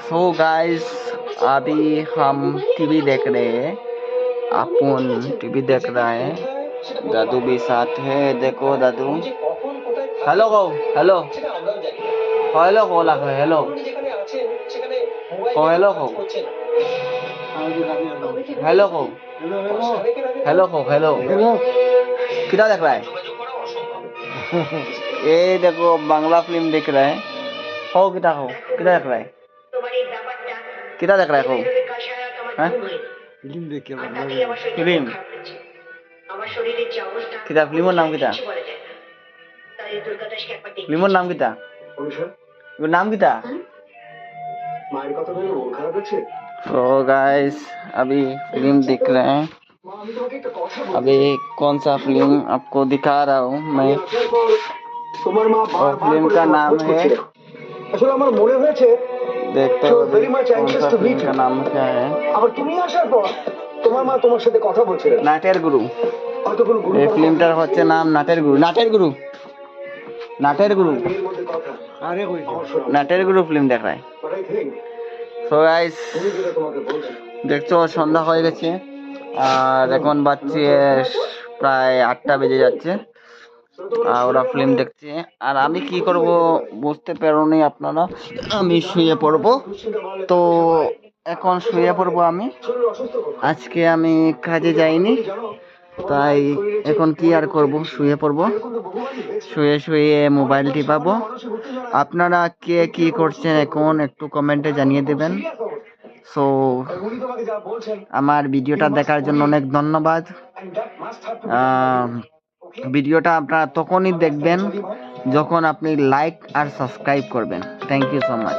So guys अभी हम TV देख रहे हैं। अपन टीवी देख रहा है, दादू भी साथ है। देखो दादू, हेलो गो, हेलो हेलो को लगा, हेलो को, हेलो को, हेलो को, हेलो को, हेलो कितना देख रहा है? ये देखो बांग्ला फिल्म देख रहा है। हो कितना देख रहा है? कितना देख रहा है? फिल्म देखे फिल्म किता फिल्मर नाम किता? फिल्मर नाम किता? नाम किता? तो गाइस अभी फिल्म दिख रहे हैं। अभी कौन सा फिल्म आपको दिखा रहा हूँ मैं। और फिल्म का नाम है, देखते हो कौन सा फिल्म का नाम क्या है। नाटेर गुरु। এই ফিল্মটার হচ্ছে নাম নাটের গুরু। নাটের গুরু, নাটের গুরু, নাটের গুরু ফিল্ম দেখ रहा है। সো গাইস দেখছো সন্ধ্যা হয়ে গেছে আর এখন বাজছে প্রায় 8টা বেজে যাচ্ছে। আর ওরা ফিল্ম দেখছে আর আমি কি করব বুঝতে পারোনি আপনারা। আমি শুয়ে পড়বো। তো এখন শুয়ে পড়বো আমি। আজকে আমি কাজে যাইনি, তাই এখন কি আর করব, শুয়ে পড়বো। শুয়ে শুয়ে মোবাইল টিপাবো। আপনারা কে কি করছেন এখন একটু কমেন্টে জানিয়ে দেবেন। সো আমার ভিডিওটা দেখার জন্য অনেক ধন্যবাদ। ভিডিওটা আপনারা তখনই দেখবেন যখন আপনি লাইক আর সাবস্ক্রাইব করবেন। Thank you so much.